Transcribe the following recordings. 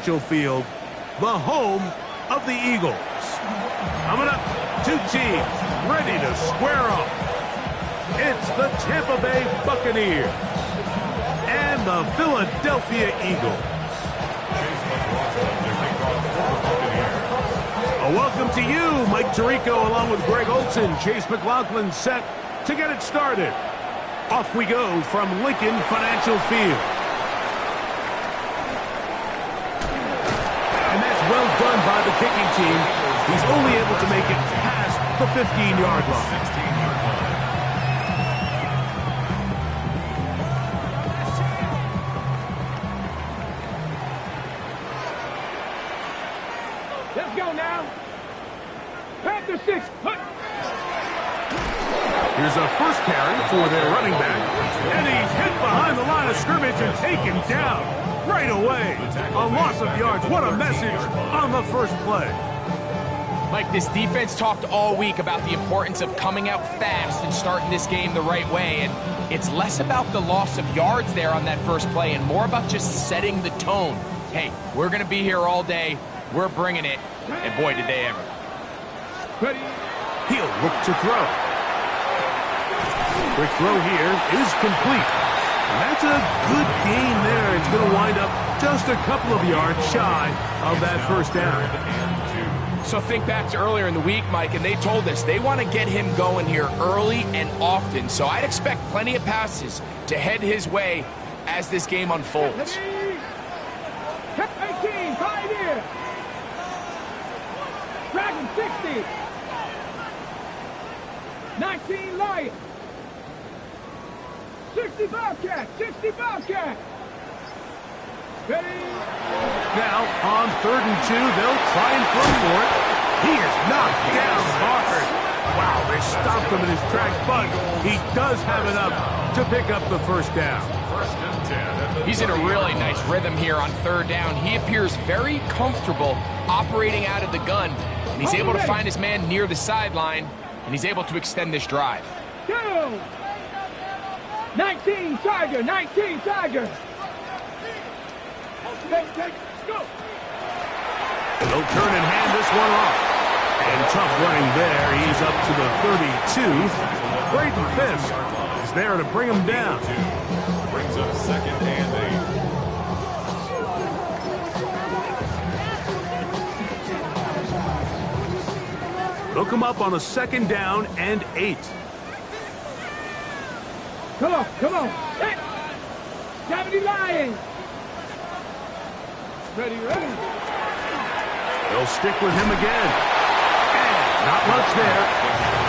Financial Field, the home of the Eagles. Coming up, two teams ready to square off. It's the Tampa Bay Buccaneers and the Philadelphia Eagles. A welcome to you, Mike Tirico, along with Greg Olson. Chase McLaughlin set to get it started. Off we go from Lincoln Financial Field. And that's well done by the kicking team. He's only able to make it past the 15-yard line. Let's go now. Panther 6. Here's a first carry for their running back. And he's hit behind the line of scrimmage and taken down right away. A loss of yards. What a message on the first play. Mike, this defense talked all week about the importance of coming out fast and starting this game the right way. And it's less about the loss of yards there on that first play and more about just setting the tone. Hey, we're going to be here all day. We're bringing it. And boy, did they ever. Ready. He'll look to throw. Quick throw here is complete. And that's a good gain there. It's going to wind up just a couple of yards shy of that first down. So think back to earlier in the week, Mike, and they told us they want to get him going here early and often. So I'd expect plenty of passes to head his way as this game unfolds. 18, 5 here. Dragon 60. 19 Lion. 60 Bobcat. 60 Bobcat. Ready. Now, on 3rd and 2, they'll try and throw for it. He is knocked down hard. Wow, they stopped him in his tracks, but he does have enough to pick up the first down. He's in a really nice rhythm here on 3rd down. He appears very comfortable operating out of the gun, and he's able to find his man near the sideline, and he's able to extend this drive. Go. 19 Tiger. 19 Tiger. Go. They'll turn and hand this one off. And tough running there. He's up to the 32. Braden Fisk is there to bring him down. Brings up 2nd and 8. They'll come up on a 2nd down and 8. Come on, come on. Hey. 70 Lions. Ready, ready. They'll stick with him again. And not much there.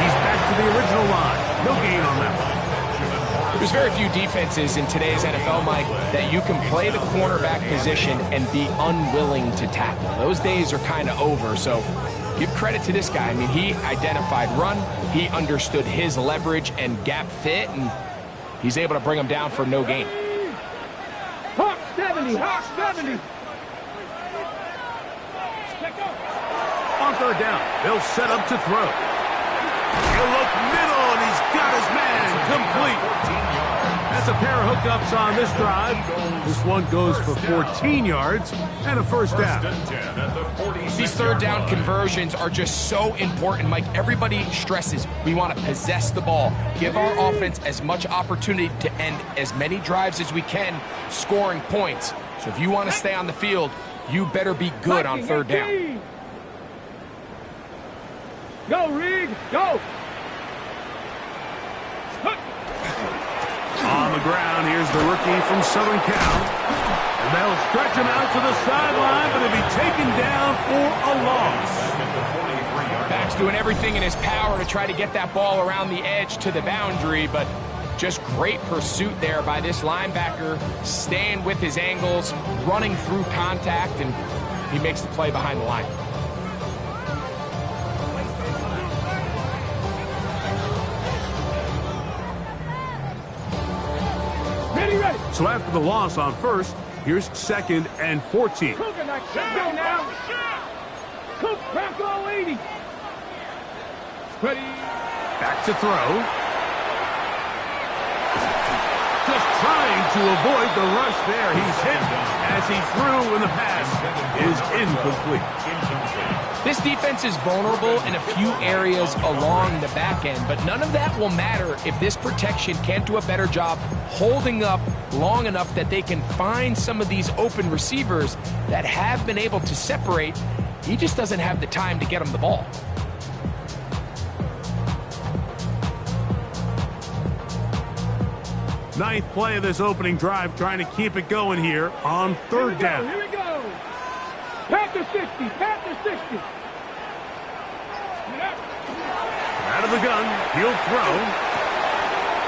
He's back to the original line. No gain on that one. There's very few defenses in today's NFL, Mike, that you can play the cornerback position and be unwilling to tackle. Those days are kind of over, so give credit to this guy. I mean, he identified run, he understood his leverage and gap fit, and he's able to bring him down for no gain. Hawk 70, Hawk 70. On 3rd down, they'll set up to throw. He'll look middle, and he's got his man complete. That's a pair of hookups on this drive. This one goes for 14 yards and a first down. These 3rd down conversions are just so important, Mike. Everybody stresses we want to possess the ball, give our offense as much opportunity to end as many drives as we can, scoring points. So if you want to stay on the field, you better be good on 3rd down. Go, Reed, go. On the ground, here's the rookie from Southern Cal. And they'll stretch him out to the sideline, but he'll be taken down for a loss. Back's doing everything in his power to try to get that ball around the edge to the boundary, but just great pursuit there by this linebacker, staying with his angles, running through contact, and he makes the play behind the line. Ready. So after the loss on 1st, here's 2nd and 14. Go now. Cook, back all 80. Ready. Back to throw. Just trying to avoid the rush there. He's hit as he threw in the pass. is incomplete. This defense is vulnerable in a few areas along the back end, but none of that will matter if this protection can't do a better job holding up long enough that they can find some of these open receivers that have been able to separate. He just doesn't have the time to get them the ball. Ninth play of this opening drive, trying to keep it going here on third down. Here we go. Panther 60. Panther 60. Out of the gun, he'll throw.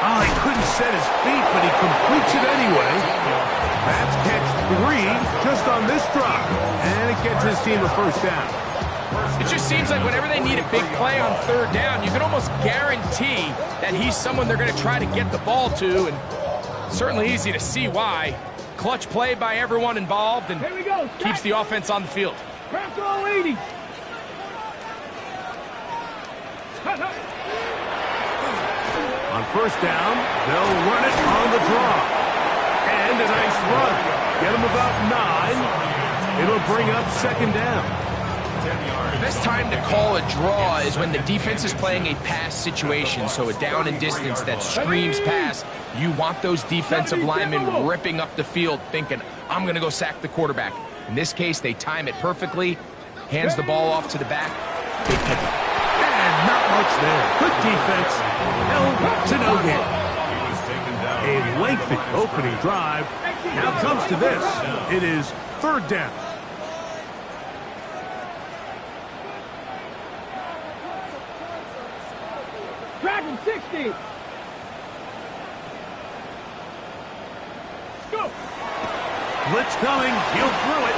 Oh, he couldn't set his feet, but he completes it anyway. That's catch 3 just on this drive. And it gets his team a first down. It just seems like whenever they need a big play on third down, you can almost guarantee that he's someone they're going to try to get the ball to, and certainly easy to see why. Clutch play by everyone involved and keeps the offense on the field. Panther 80. On first down, they'll run it on the draw. And a nice run. Get him about 9. It'll bring up second down. The best time to call a draw is when the defense is playing a pass situation, so a down and distance that screams pass. You want those defensive linemen ripping up the field thinking, I'm going to go sack the quarterback. In this case, they time it perfectly, hands the ball off to the back, big pickup. And not much there. Good defense. Held to no gain. A lengthy opening drive. Now comes to this. It is third down. Dragon 60. Go. Blitz coming. He'll throw it.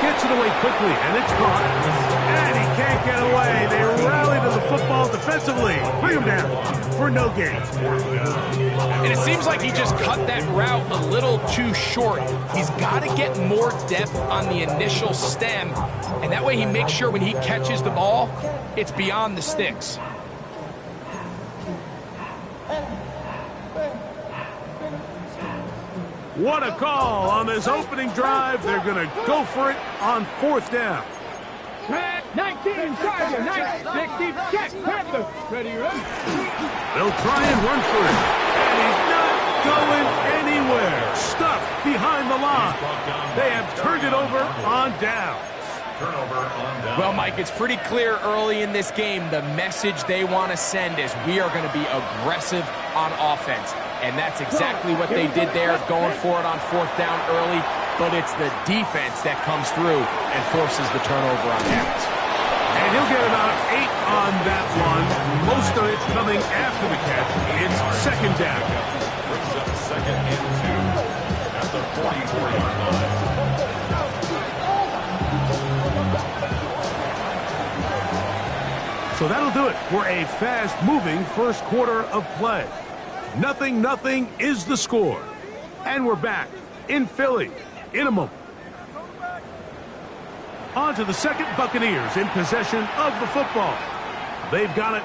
Gets it away quickly, and it's caught. And he can't get away. They rally to the football defensively. Bring him down for no gain. And it seems like he just cut that route a little too short. He's got to get more depth on the initial stem, and that way he makes sure when he catches the ball, it's beyond the sticks. What a call on this opening drive. They're going to go for it on fourth down. 19, Charger, 60, check, Panther. Ready, run. They'll try and run for it. And he's not going anywhere. Stuffed behind the line. They have turned it over on down. Well, Mike, it's pretty clear early in this game the message they want to send is we are going to be aggressive on offense. And that's exactly what they did there, going for it on fourth down early. But it's the defense that comes through and forces the turnover on downs. And he'll get about 8 on that one. Most of it coming after the catch. It's second down. Brings up second and 2 at the 44-yard line. So that'll do it for a fast-moving first quarter of play. 0-0 is the score. And we're back in Philly in a moment. On to the second, Buccaneers in possession of the football. They've got it.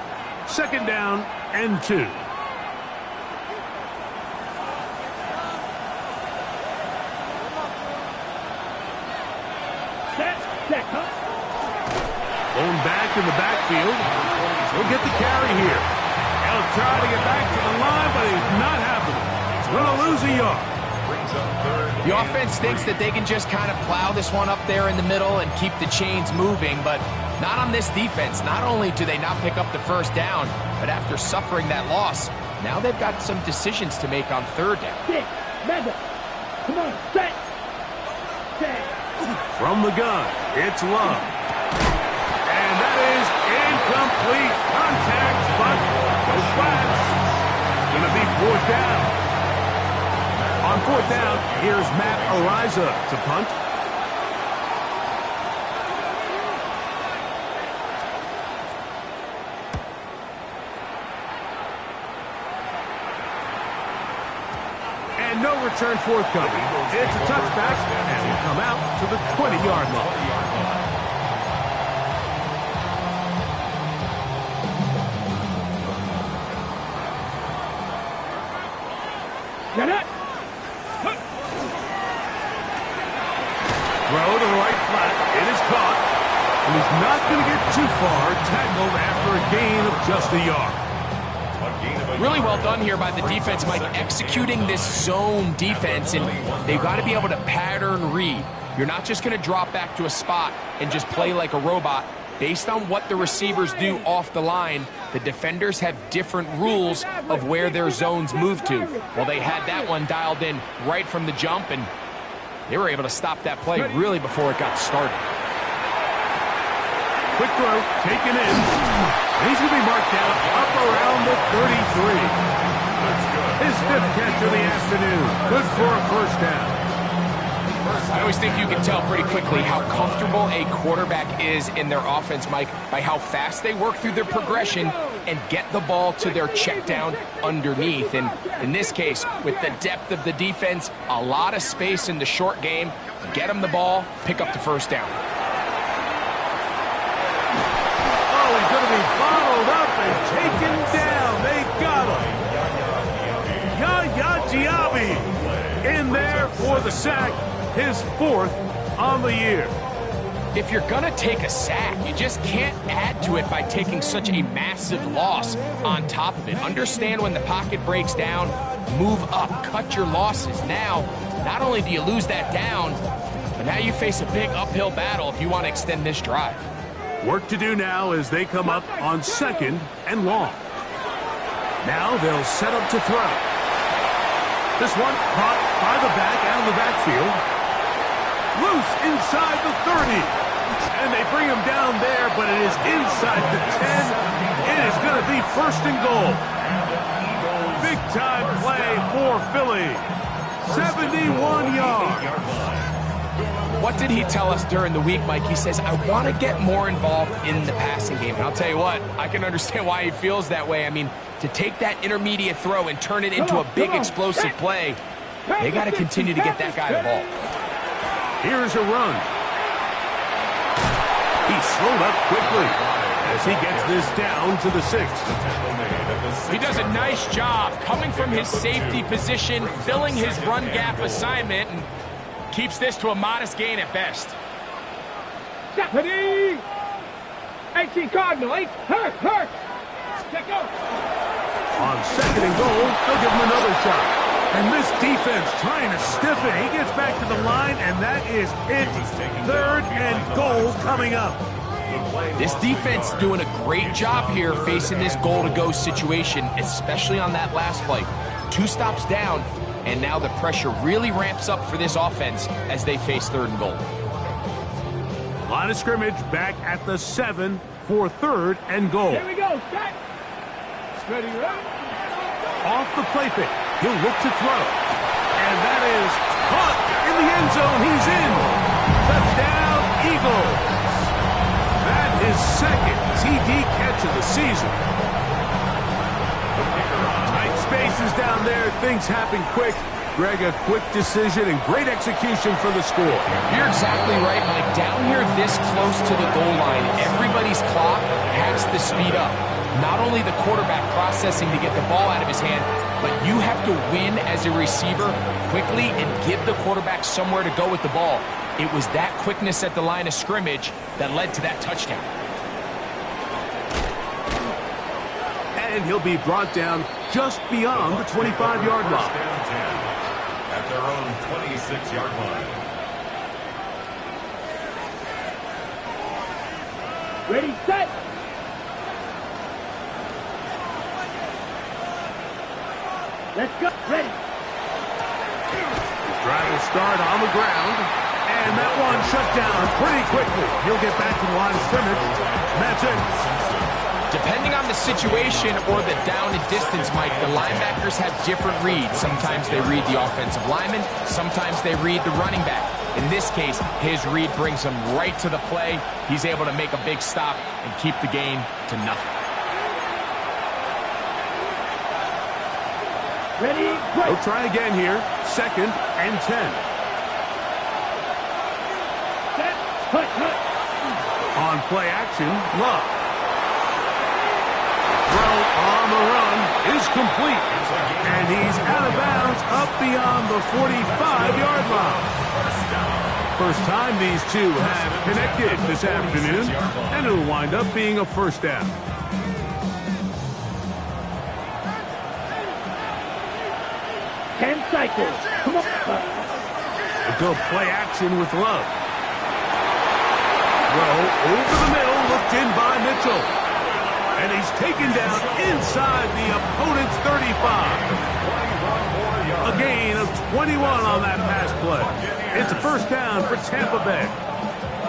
Second down and 2. Going back in the backfield. He'll get the carry here. He'll try to get back to the line, but he's not happening. He's going to lose a yard. The offense thinks that they can just kind of plow this one up there in the middle and keep the chains moving, but not on this defense. Not only do they not pick up the first down, but after suffering that loss, now they've got some decisions to make on third down. Come on, set. From the gun, it's Love. And that is incomplete. Contact, but no flags. It's going to be fourth down. On fourth down, here's Matt Araiza to punt. And no return forthcoming. It's a touchback, and will come out to the 20-yard line. Get it. Throw to the right flat. not going to get too far, tackled after a gain of just a yard. Really well done here by the defense, Mike, executing this zone defense, and they've got to be able to pattern read. You're not just going to drop back to a spot and just play like a robot. Based on what the receivers do off the line, the defenders have different rules of where their zones move to. Well, they had that one dialed in right from the jump, and they were able to stop that play really before it got started. Quick throw, taken in. And he's going to be marked down up around the 33. His fifth catch of the afternoon. Good for a first down. I always think you can tell pretty quickly how comfortable a quarterback is in their offense, Mike, by how fast they work through their progression and get the ball to their check down underneath. And in this case, with the depth of the defense, a lot of space in the short game, get them the ball, pick up the first down. Oh, he's going to be bottled up and taken down. They got him. Yaya Diaby in there for the sack. His fourth on the year. If you're going to take a sack, you just can't add to it by taking such a massive loss on top of it. Understand when the pocket breaks down, move up, cut your losses. Now, not only do you lose that down, but now you face a big uphill battle if you want to extend this drive. Work to do now as they come up on 2nd and long. Now they'll set up to throw. This one caught by the back out of the backfield. Loose inside the 30. And they bring him down there, but it is inside the 10. It is going to be 1st and goal. Big time play for Philly. 71 yards. What did he tell us during the week, Mike? He says, I want to get more involved in the passing game. And I'll tell you what, I can understand why he feels that way. I mean, to take that intermediate throw and turn it into a big explosive play, they got to continue to get that guy the ball. Here's a run. He's slowed up quickly as he gets this down to the 6th. He does a nice job coming from his safety position, filling his run gap assignment, and keeps this to a modest gain at best. Deputy! 18 Cardinal, 8, hurt! Check out! On 2nd and goal, they'll give him another shot. And this defense trying to stiff it. He gets back to the line, and that is it. 3rd and goal coming up. This defense doing a great job here facing this goal-to-go situation, especially on that last play. 2 stops down, and now the pressure really ramps up for this offense as they face 3rd and goal. Line of scrimmage back at the 7 for 3rd and goal. Here we go, set! Ready, right? Off the play fake. He'll look to throw. And that is caught in the end zone. He's in. Touchdown, Eagles. That is 2nd TD catch of the season. Tight spaces down there. Things happen quick. Greg, a quick decision and great execution for the score. You're exactly right, Mike. Down here this close to the goal line, everybody's clock has to speed up. Not only the quarterback processing to get the ball out of his hand, but you have to win as a receiver quickly and give the quarterback somewhere to go with the ball. It was that quickness at the line of scrimmage that led to that touchdown. And he'll be brought down just beyond the 25-yard line. At their own 26-yard line. Ready, set! Let's go, ready! His drive will start on the ground, and that one shut down pretty quickly. He'll get back to the line of scrimmage, and that's it. Depending on the situation or the down and distance, Mike, the linebackers have different reads. Sometimes they read the offensive lineman, sometimes they read the running back. In this case, his read brings him right to the play. He's able to make a big stop and keep the game to nothing. Ready, go! He'll try again here, 2nd and 10. Set, hut! On play action, Love. Throw on the run is complete. And he's out of bounds up beyond the 45-yard line. First time these two have connected this afternoon, and it'll wind up being a first down. Cycles. Come on. A good play action with Love. Throw over the middle, looked in by Mitchell. And he's taken down inside the opponent's 35. A gain of 21 on that pass play. It's a first down for Tampa Bay.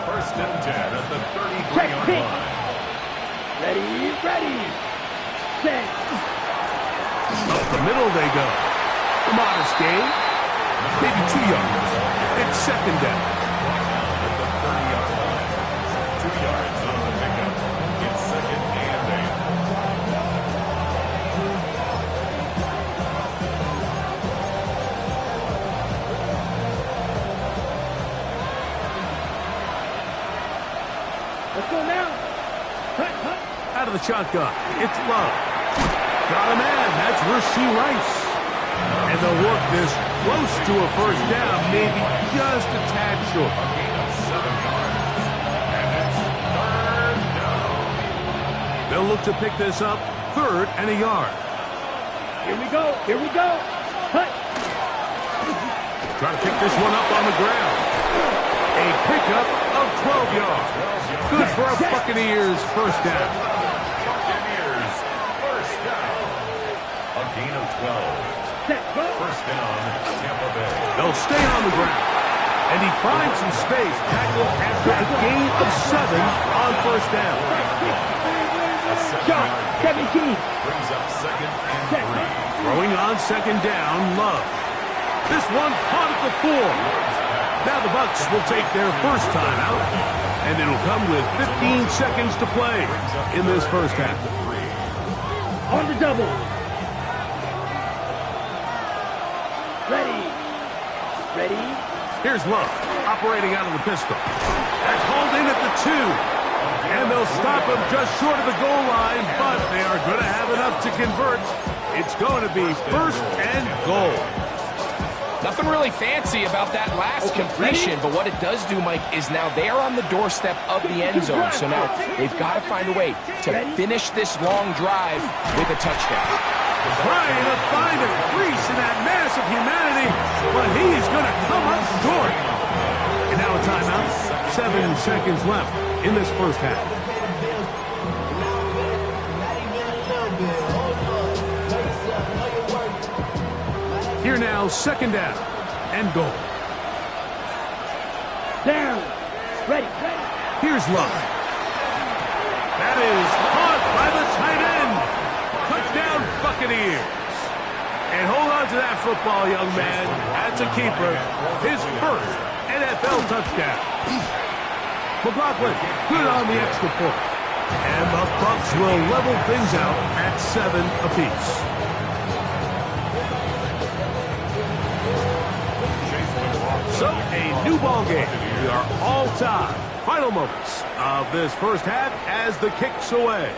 First and 10 at the 33-yard line. Ready. Set. Up the middle they go. A modest gain, maybe 2 yards. It's second down. At the 30-yard line. 2 yards on the pickup. It's second and 8. Let's go now. Cut. Out of the shotgun, it's Love. Got a man, that's Rashee Rice. And they'll work this close to a first down, maybe just a tad short. A gain of 7 yards. And it's third down. They'll look to pick this up, 3rd and a yard. Here we go. Cut. Try to pick this one up on the ground. A pickup of 12 yards. Good for a Buccaneers first down. Buccaneers first down. A gain of 12. First down, Tampa Bay. They'll stay on the ground. And he finds some space, tackled after a gain of 7 on first down. A 7-yard 17. brings up second and 3. Throwing on second down, Love. This one caught at the 4. Now the Bucs will take their first time out, and it'll come with 15 seconds to play in this first half. On the double. Ready. Here's Love, operating out of the pistol. That's hauled in at the 2. And they'll stop him just short of the goal line, but they are going to have enough to convert. It's going to be first and goal. Nothing really fancy about that last completion, but what it does do, Mike, is now they're on the doorstep of the end zone. So now they've got to find a way to finish this long drive with a touchdown. Trying to find a crease in that mass of humanity, but he's going to come up short. And now a timeout. 7 seconds left in this first half. Here now, second down and goal. Down. Ready. Here's Love. That is caught by the tight end. Touchdown, Buccaneers. And hold on to that football, young man. That's a keeper. His first NFL touchdown. McLaughlin, good on the extra point. And the Bucs will level things out at 7 apiece. So, a new ball game. We are all tied. Final moments of this first half as the kick's away.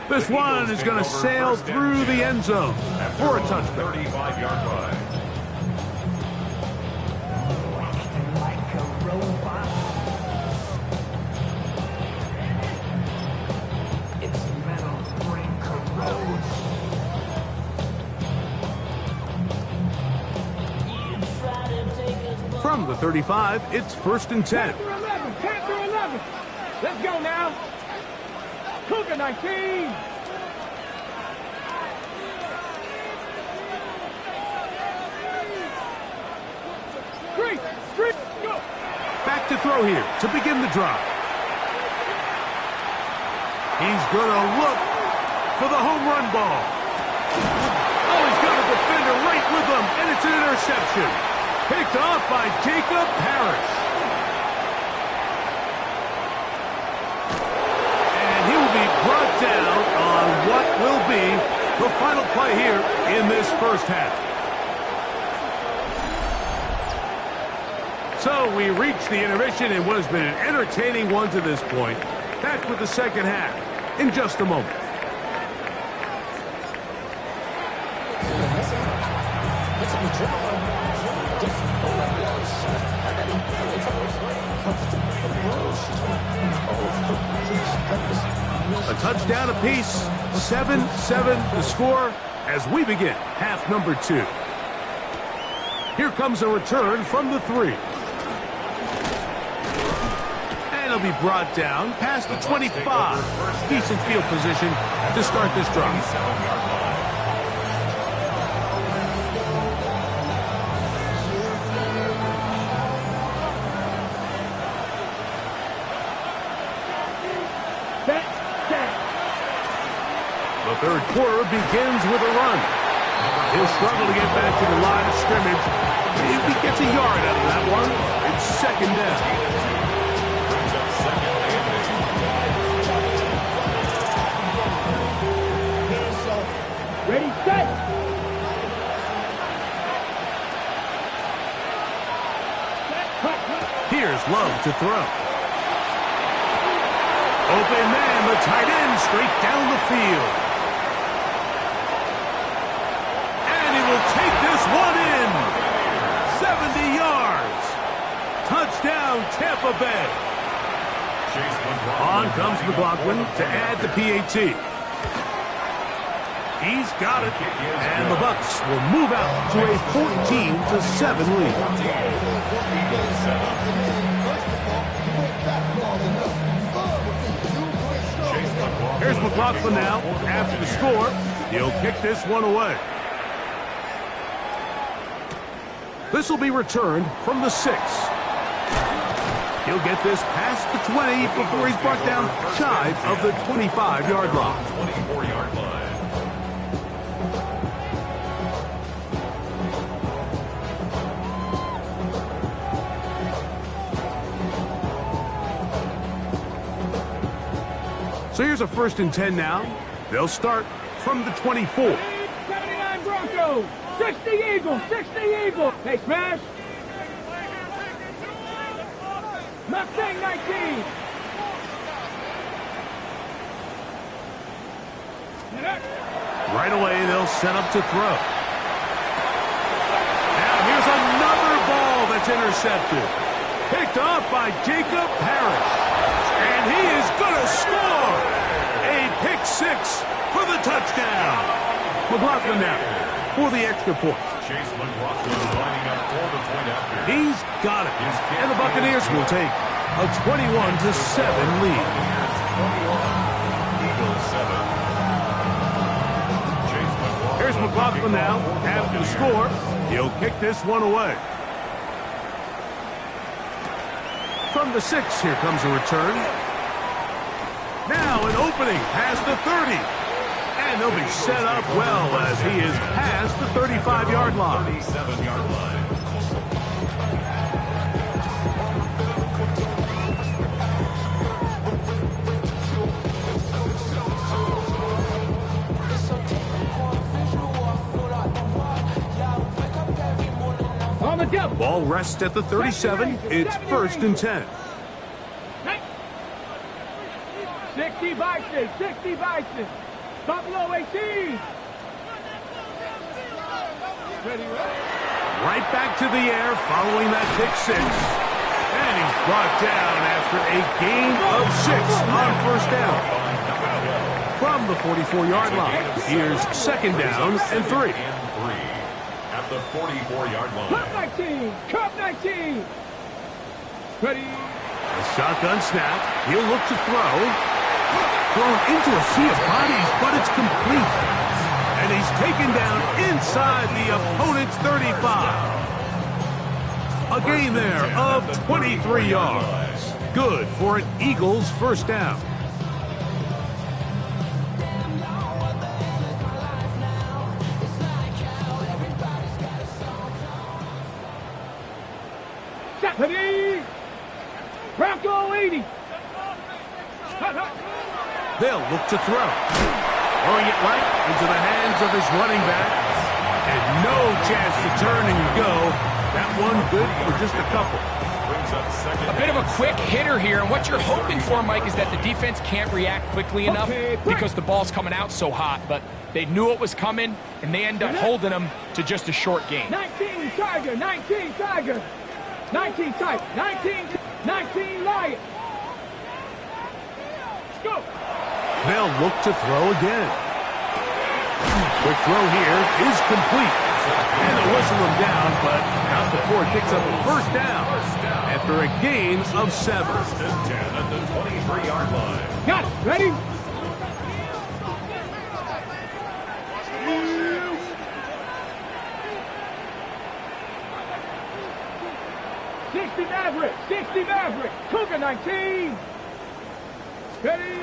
This one is going to sail through the end zone for a touchdown. 35-yard line. From the 35, it's first and 10. Panther 11. Let's go now. Cougar 19. Straight, go. Back to throw here to begin the drive. He's going to look for the home run ball. Oh, he's got a defender right with him, and it's an interception. Picked off by Jacob Parrish. And he will be brought down on what will be the final play here in this first half. So we reach the intermission in what has been an entertaining one to this point. Back with the second half in just a moment. A touchdown apiece, 7-7 the score as we begin half number 2. Here comes a return from the 3. And it'll be brought down past the 25. Decent field position to start this drive. The third quarter begins with a run. He'll struggle to get back to the line of scrimmage. If he gets a yard out of that one, it's second down. Ready, set. Here's Love to throw. Open man, the tight end, straight down the field. And he will take this one in. 70 yards. Touchdown, Tampa Bay. On comes McLaughlin to add the PAT. He's got it. And the Bucs will move out to a 14-7 lead. Here's McLaughlin now. After the score, he'll kick this one away. This will be returned from the 6. He'll get this past the 20 before he's brought down shy of the 25-yard line. 24-yard line. So here's a 1st and 10 now. They'll start from the 24. 79 Broncos. 60 Eagles. 60 Eagles. Hey, smash. Mustang 19. Right away, they'll set up to throw. Now here's another ball that's intercepted. Picked off by Jacob Parrish. And he is going to score. A pick 6 for the touchdown. McLaughlin now for the extra point. Chase McLaughlin lining up for the point after. He's got it. And the Buccaneers will take a 21-7 lead. 21, Eagles 7. Chase McLaughlin. Here's McLaughlin now. After the score, he'll kick this one away. From the 6, here comes a return. Now an opening past the 30. And they'll be set up well as he is past the 35-yard line. 37-yard line. On the jump. Ball rests at the 37. It's 1st and 10. 60 Bison. 60 Bison. Buffalo 18. Ready, ready. Right back to the air following that pick 6. And he's brought down after a gain of 6 on 1st down. From the 44-yard line, here's 2nd down and 3. At the 44-yard line. Cup 19. Cup 19. Ready. A shotgun snap. He'll look to throw. Thrown into a sea of bodies, but it's complete. And he's taken down inside the opponent's 35. A gain there of 23 yards. Good for an Eagles 1st down. Ready. Bronco 80. They'll look to throw. Throwing it right into the hands of his running back. And no chance to turn and go. That one good for just a couple. A bit of a quick hitter here, and what you're hoping for, Mike, is that the defense can't react quickly enough because the ball's coming out so hot, but they knew it was coming, and they end up holding them to just a short gain. 19 Tiger. 19 Tiger. 19 Tiger. 19. 19 Lions. Let's go. They'll look to throw again. Quick throw here is complete. And they'll whistle him down, but out before it picks up a first down after a gain of 7. First and 10 at the 23-yard line. Got it. Ready? Sixty Maverick. Cougar 19. Ready?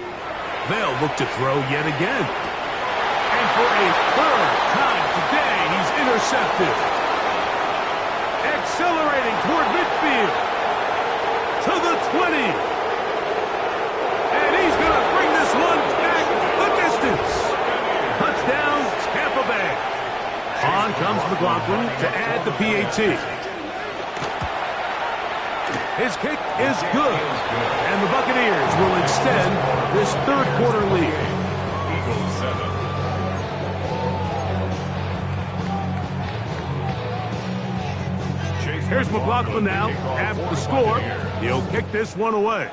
They'll look to throw yet again. And for a third time today, he's intercepted. Accelerating toward midfield. To the 20. And he's going to bring this one back the distance. Touchdown, Tampa Bay. On comes McLaughlin to add the PAT. His kick is good, and the Buccaneers will extend this third quarter lead. Eagles 7. Here's McLaughlin now. After the score, he'll kick this one away.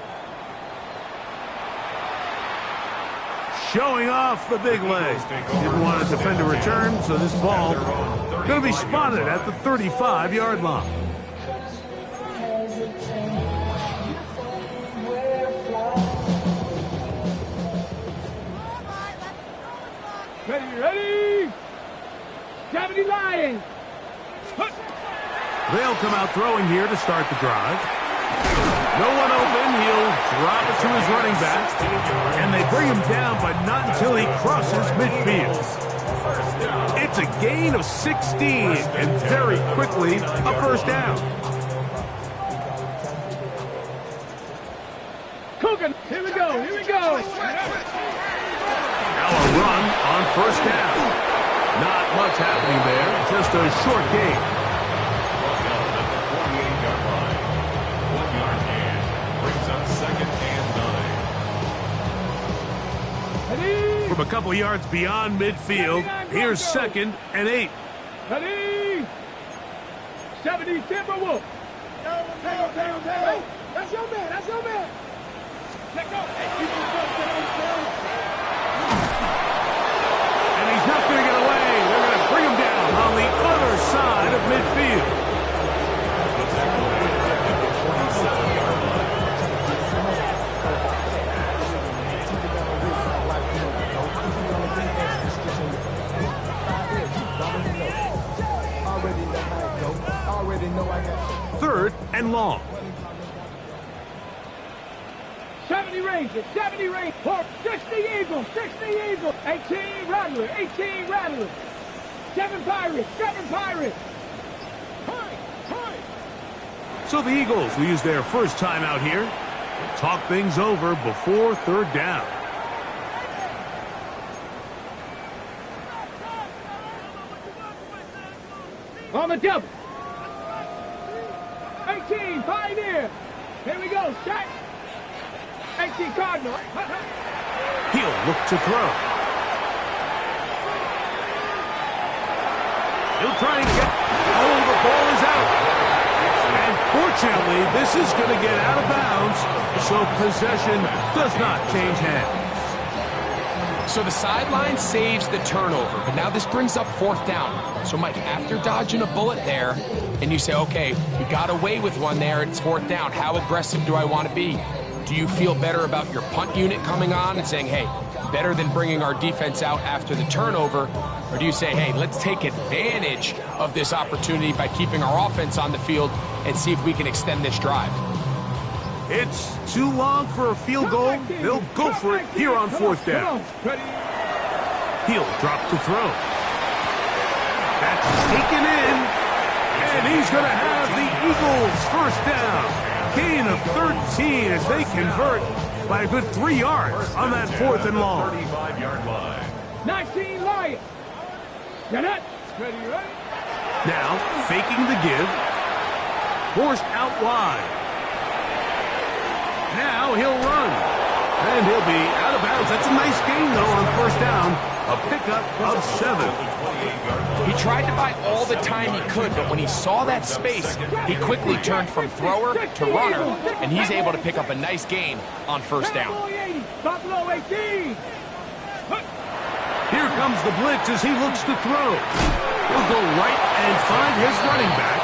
Showing off the big leg. Didn't want to defend a return, so this ball going to be spotted at the 35-yard line. Ready? 70 Lions. They'll come out throwing here to start the drive. No one open. He'll drop it to his running back. And they bring him down, but not until he crosses midfield. It's a gain of 16, and very quickly a first down. Cougar, here we go. Now a run on first down. Not much happening there, just a short gain. 48-yard line. 1-yard gain. Brings up second and 9. Ready? From a couple yards beyond midfield, here's second and 8. Ready? 70 Timberwolves. That's your man. Let go. And he's not going to get away. They're going to bring him down on the other side of midfield. The tackle made at the 27-yard line. Third and long. 70 Rangers. 60 Eagles. 18 Rattlers. 7 Pirates. So the Eagles will use their first time out here. Talk things over before third down. On the double. 18 Pioneer. Here we go. Set. 18 Cardinal. He'll look to throw. He'll try and get... Oh, the ball is out. And fortunately, this is going to get out of bounds, so possession does not change hands. So the sideline saves the turnover, but now this brings up fourth down. So, Mike, after dodging a bullet there, and you say, okay, we got away with one there, it's fourth down. How aggressive do I want to be? Do you feel better about your punt unit coming on and saying, hey, better than bringing our defense out after the turnover? Or do you say, hey, let's take advantage of this opportunity by keeping our offense on the field and see if we can extend this drive? It's too long for a field goal. They'll go for it here on fourth down. He'll drop to throw. That's taken in. And he's going to have the Eagles first down. Gain of 13 as they convert by a good 3 yards on that fourth and long. 35-yard line. 19 Lions. Get it. Ready. Now, faking the give. Forced out wide. Now he'll run. And he'll be out of bounds. yards. That's a nice gain, though, on first down. A pickup of 7. He tried to buy all the time he could, but when he saw that space, he quickly turned from thrower to runner, and he's able to pick up a nice gain on first down. Buffalo 18. Here comes the blitz as he looks to throw. He'll go right and find his running back.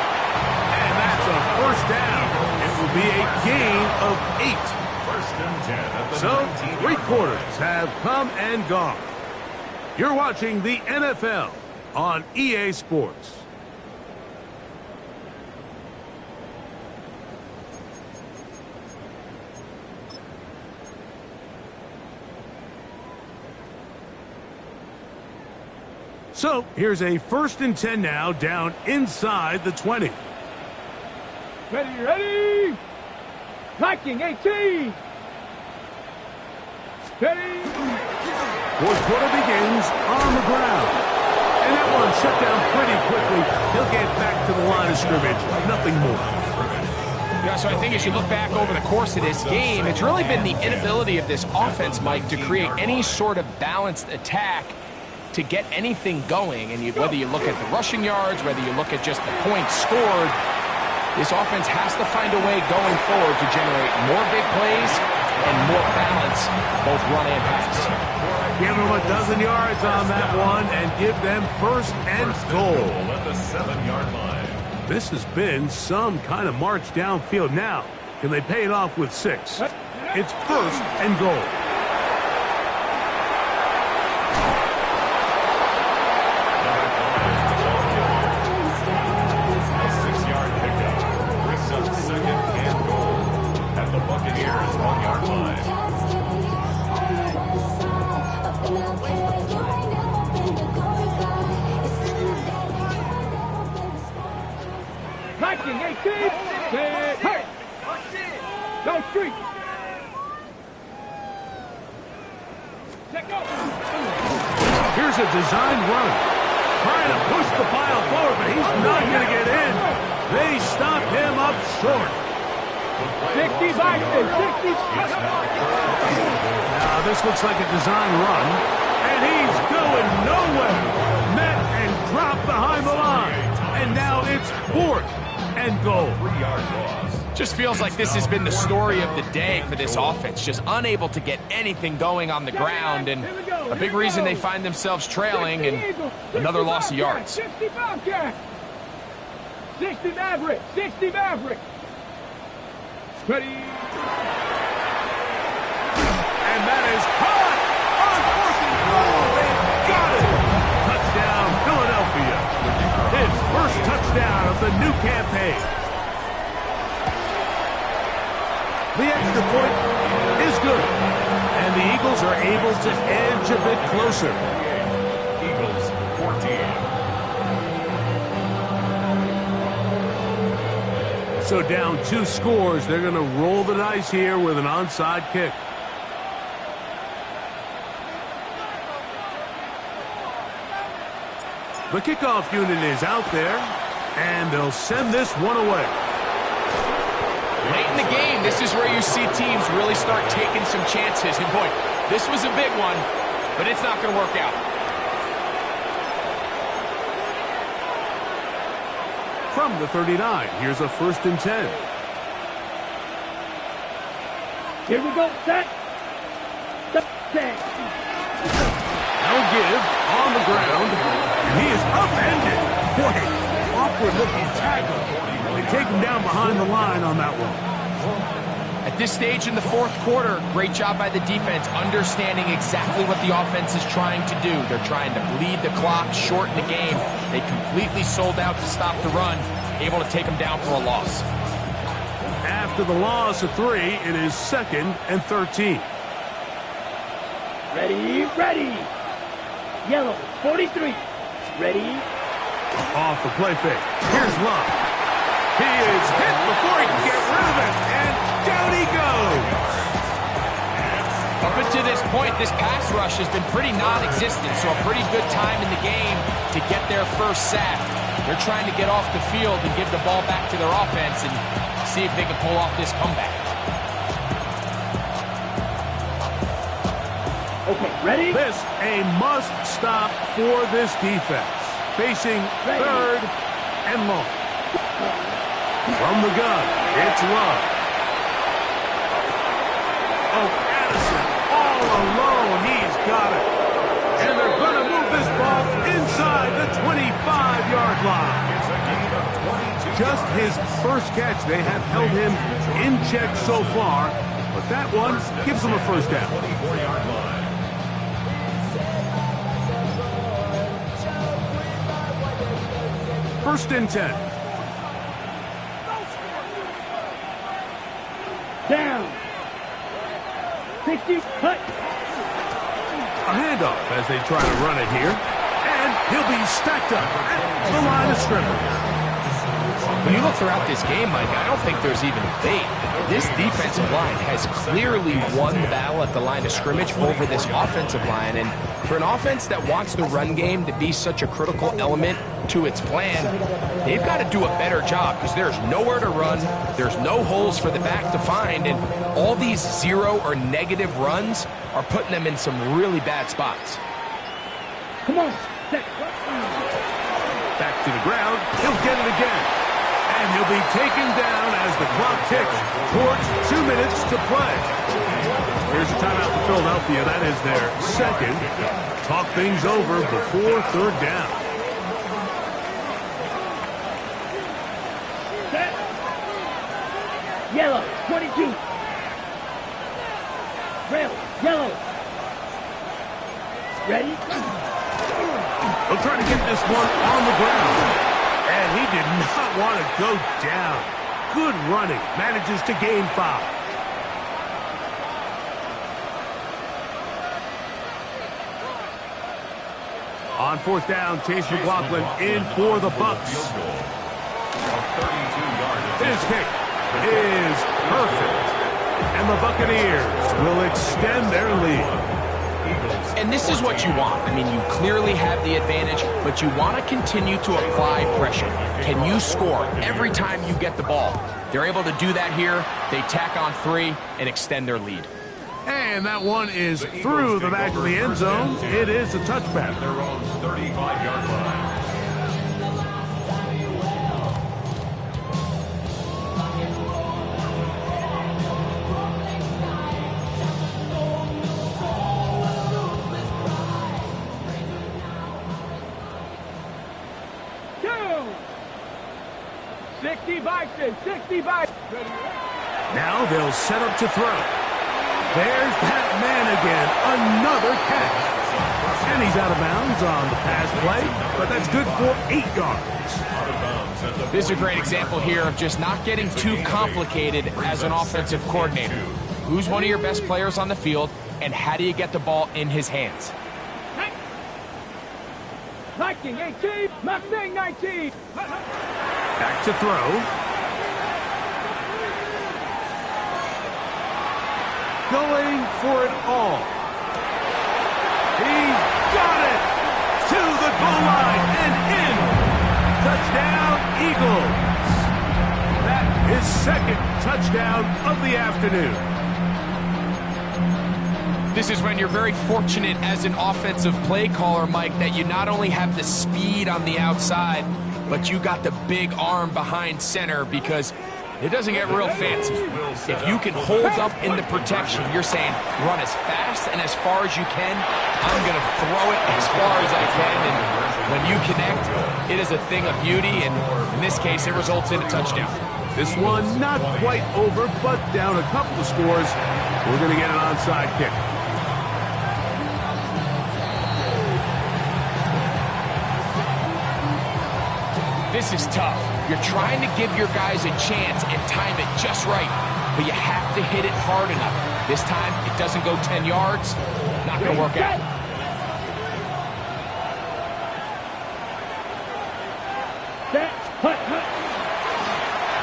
And that's a first down. It will be a gain of 8. First and 10 at the So, 19-yard 3 quarters have come and gone. You're watching the NFL on EA Sports. So, here's a first and 10 now, down inside the 20. Ready. Viking 18. Ready. Fourth quarter begins on the ground. And that one shut down pretty quickly. He'll get back to the line of scrimmage. Nothing more. Yeah, so I think as you look back over the course of this game, it's really been the inability of this offense, Mike, to create any sort of balanced attack to get anything going. And whether you look at the rushing yards, whether you look at just the points scored, this offense has to find a way going forward to generate more big plays and more balance, both run and pass. Give them a dozen yards on that one and give them first and goal. at the 7-yard line. This has been some kind of march downfield. Now, can they pay it off with 6? It's first and goal. A 6-yard pickup brings up second and goal at the Buccaneers 1-yard line. Viking 18. Hey. Go street. Check go. Here's a design run. Trying to push the pile forward, but he's not going to get in. They stop him up short. 60 Vikings. 60. Now, this looks like a design run, and he's going nowhere. Met and dropped behind the line. And now it's fourth and goal. 3-yard loss. Just feels like this has been the story of the day for this offense, just unable to get anything going on the ground, and a big reason they find themselves trailing and another loss of yards. 60 Bobcats. 60 Maverick. 60 Maverick. Ready. And that is caught on fourth and goal. They've got it. Touchdown, Philadelphia. His first touchdown of the new campaign. The extra point is good. And the Eagles are able to edge a bit closer. Eagles 14. So down 2 scores, they're going to roll the dice here with an onside kick. The kickoff unit is out there, and they'll send this one away. Late in the game, this is where you see teams really start taking some chances. And boy, this was a big one, but it's not going to work out. From the 39, here's a first and 10. Here we go. Set. Set. Now give on the ground. He is upended. Boy, awkward-looking tackle. They take him down behind the line on that one. At this stage in the fourth quarter, great job by the defense, understanding exactly what the offense is trying to do. They're trying to bleed the clock, shorten the game. They completely sold out to stop the run, able to take them down for a loss. After the loss of 3, it is second and 13. Ready. Yellow, 43. Ready. Off the play fake. Here's Love. He is hit before he can get rid of it, and down he goes. Up until this point, this pass rush has been pretty non-existent, so a pretty good time in the game to get their first sack. They're trying to get off the field and give the ball back to their offense and see if they can pull off this comeback. Okay, ready? This a must stop for this defense. Facing third and long. From the gun, it's Love. Oh, Addison all alone. He's got it. And they're going to move this ball inside the 25-yard line. Just his first catch. They have held him in check so far, but that one gives them a first down. 24-yard line. First and 10. Down. 60, cut. A handoff as they try to run it here. And he'll be stacked up at the line of scrimmage. When you look throughout this game, Mike, I don't think there's even a debate. This defensive line has clearly won the battle at the line of scrimmage over this offensive line. And for an offense that wants the run game to be such a critical element to its plan, they've got to do a better job because there's nowhere to run. There's no holes for the back to find. And all these zero or negative runs are putting them in some really bad spots. Come on. Back to the ground. He'll get it again. And he'll be taken down as the clock ticks towards 2 minutes to play. Here's a timeout for Philadelphia. That is their second. Talk things over before third down. Set. Yellow, 22. Red, yellow. Ready? They'll try to get this one on the ground. And he did not want to go down. Good running. Manages to gain 5. On fourth down, Chase McLaughlin in for the Bucks. His kick is perfect. And the Buccaneers will extend their lead. And this is what you want. I mean, you clearly have the advantage, but you want to continue to apply pressure. Can you score every time you get the ball? They're able to do that here. They tack on 3 and extend their lead. And that one is through the back of the end zone. It is a touchback. Their own 35-yard line. Bison, 60 Bison. Now they'll set up to throw. There's that man again. Another catch. And he's out of bounds on the pass play, but that's good for 8 yards. This is a great example here of just not getting too complicated as an offensive coordinator. Who's one of your best players on the field, and how do you get the ball in his hands? Viking 18, Mustang 19. Back to throw. Going for it all. He's got it to the goal line and in. Touchdown, Eagles. That is second touchdown of the afternoon. This is when you're very fortunate as an offensive play caller, Mike, that you not only have the speed on the outside, but you got the big arm behind center, because it doesn't get real fancy. If you can hold up in the protection, you're saying run as fast and as far as you can. I'm going to throw it as far as I can. And when you connect, it is a thing of beauty. And in this case, it results in a touchdown. This one not quite over, but down a couple of scores. We're going to get an onside kick. This is tough. You're trying to give your guys a chance and time it just right, but you have to hit it hard enough. This time, it doesn't go 10 yards. Not going to work out.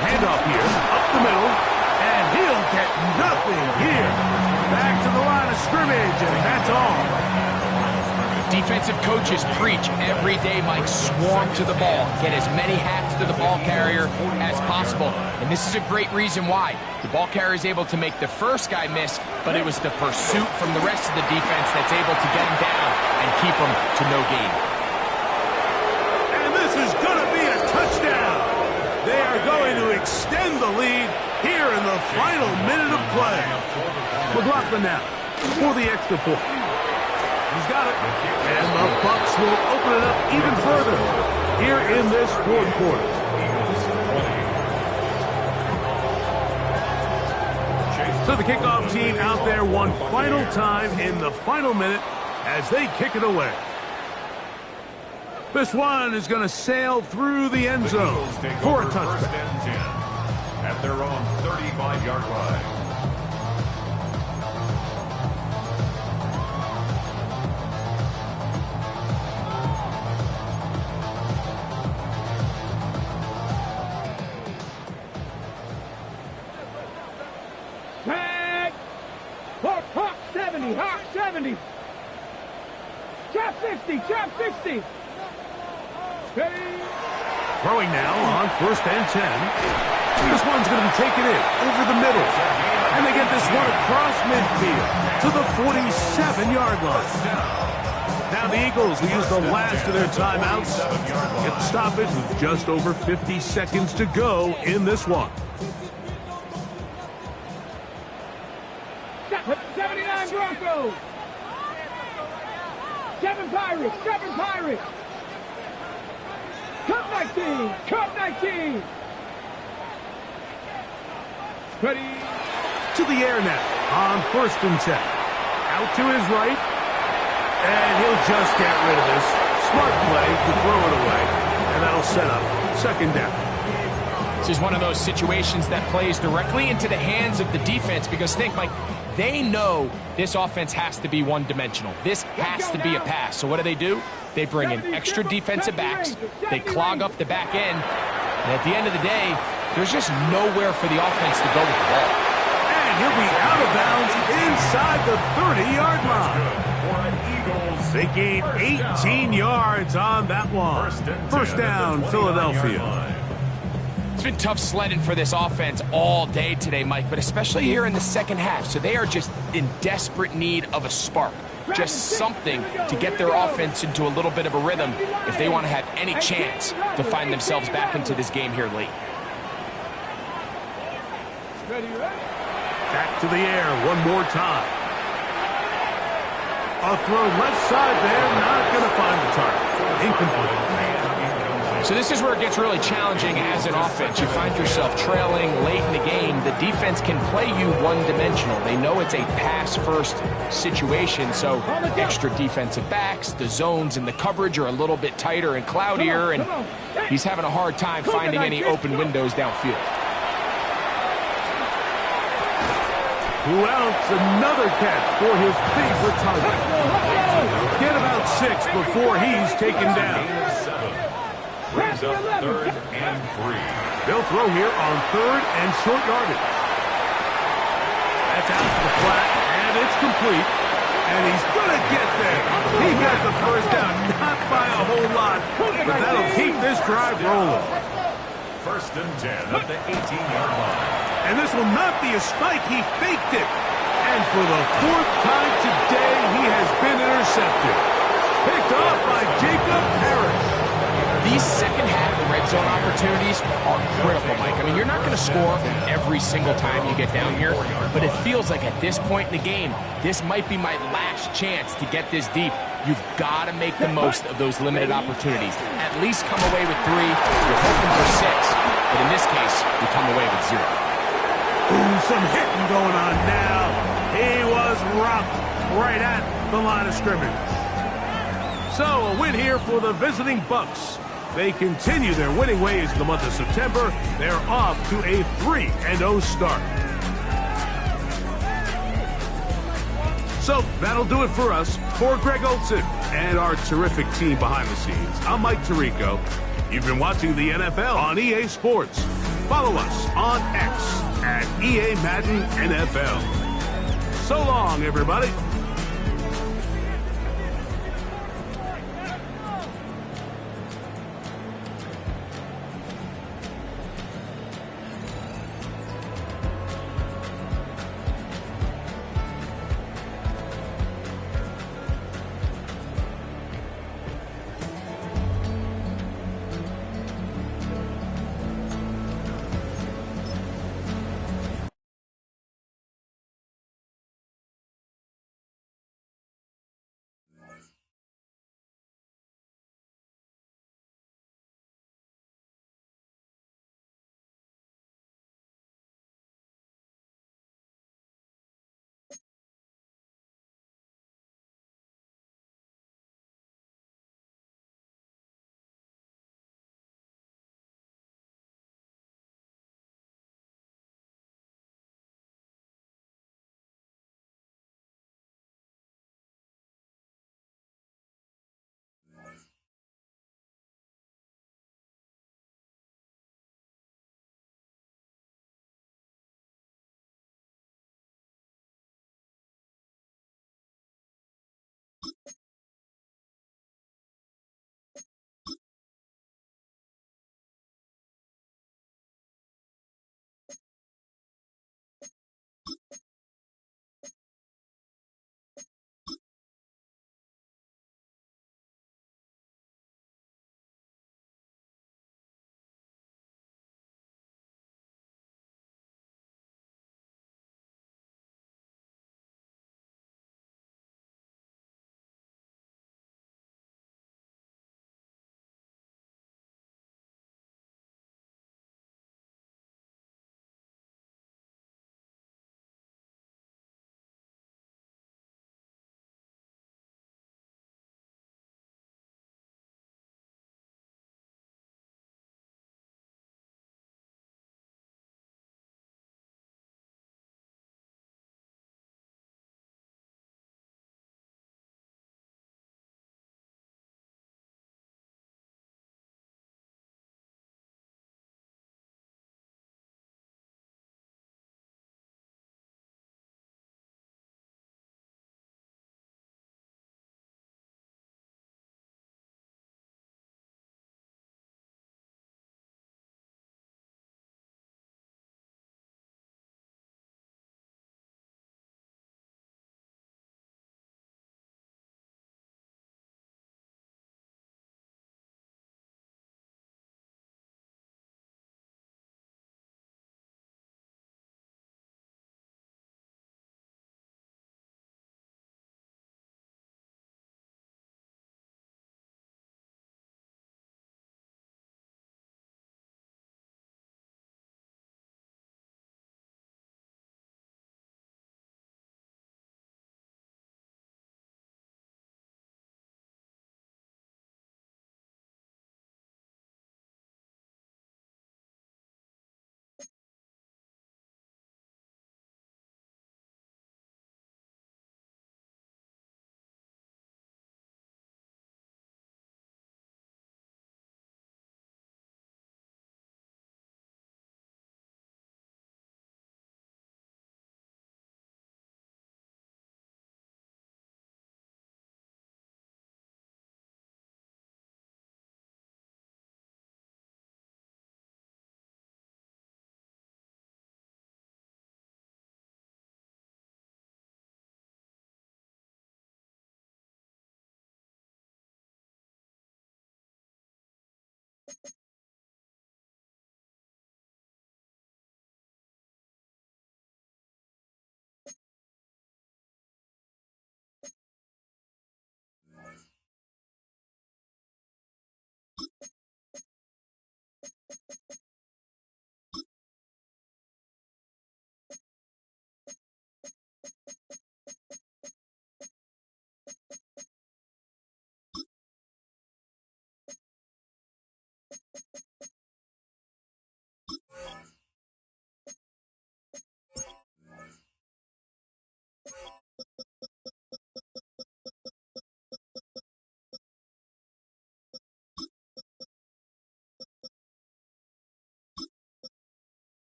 Handoff here, up the middle, and he'll get nothing here. Back to the line of scrimmage, and that's all. Defensive coaches preach every day, Mike, swarm to the ball. Get as many hats to the ball carrier as possible. And this is a great reason why. The ball carrier is able to make the first guy miss, but it was the pursuit from the rest of the defense that's able to get him down and keep him to no gain. And this is going to be a touchdown. They are going to extend the lead here in the final minute of play. McLaughlin now for the extra point. He's got it. And the Bucs will open it up even further here in this fourth quarter. So the kickoff team out there one final time in the final minute as they kick it away. This one is going to sail through the end zone for a touchdown. At their own 35-yard line. Tag! Hawk 70, Hawk 70. Chop 60, chop 60. Steady. Throwing now on 1st and 10. This one's going to be taken in over the middle. And they get this one across midfield to the 47-yard line. Now the Eagles will use the last of their timeouts. Get the stoppage with just over 50 seconds to go in this one. 79 Broncos. 7 Pirates, 7 Pirates. Cup 19, Cup 19. Ready. To the air now on 1st and 10. Out to his right. And he'll just get rid of this. Smart play to throw it away. And that'll set up 2nd down. This is one of those situations that plays directly into the hands of the defense because think, Mike, they know this offense has to be one-dimensional. This has to be a pass. So what do? They bring in extra defensive backs. They clog up the back end. And at the end of the day, there's just nowhere for the offense to go with the ball. And he'll be out of bounds inside the 30-yard line. They gain 18 yards on that one. 1st down, Philadelphia. It's been tough sledding for this offense all day today, Mike, but especially here in the second half. So they are just in desperate need of a spark. Just something to get their offense into a little bit of a rhythm if they want to have any chance to find themselves back into this game here late. Back to the air one more time. A throw left side there, not going to find the target. Incomplete. So this is where it gets really challenging as an offense. You find yourself trailing late in the game. The defense can play you one-dimensional. They know it's a pass-first situation, so extra defensive backs, the zones and the coverage are a little bit tighter and cloudier, and he's having a hard time finding any open windows downfield. Who else? Another catch for his favorite target. Get about 6 before he's taken down. Brings up 3rd and 3. They'll throw here on 3rd and short yardage. That's out to the flat, and it's complete. And he's going to get there. He got the 1st down, not by a whole lot, but that'll keep this drive rolling. 1st and 10 at the 18-yard line. And this will not be a spike. He faked it. And for the 4th time today, he has been intercepted. Picked off by Jacob Parrish. These second half red zone opportunities are critical, Mike. I mean, you're not going to score every single time you get down here, but it feels like at this point in the game, this might be my last chance to get this deep. You've got to make the most of those limited opportunities. At least come away with 3. You're hoping for 6, but in this case, you come away with 0. Ooh, some hitting going on now. He was rocked right at the line of scrimmage. So a win here for the visiting Bucs. They continue their winning ways in the month of September. They're off to a 3-0 start. So that'll do it for us. For Greg Olsen and our terrific team behind the scenes, I'm Mike Tirico. You've been watching the NFL on EA Sports. Follow us on X at EA Madden NFL. So long, everybody.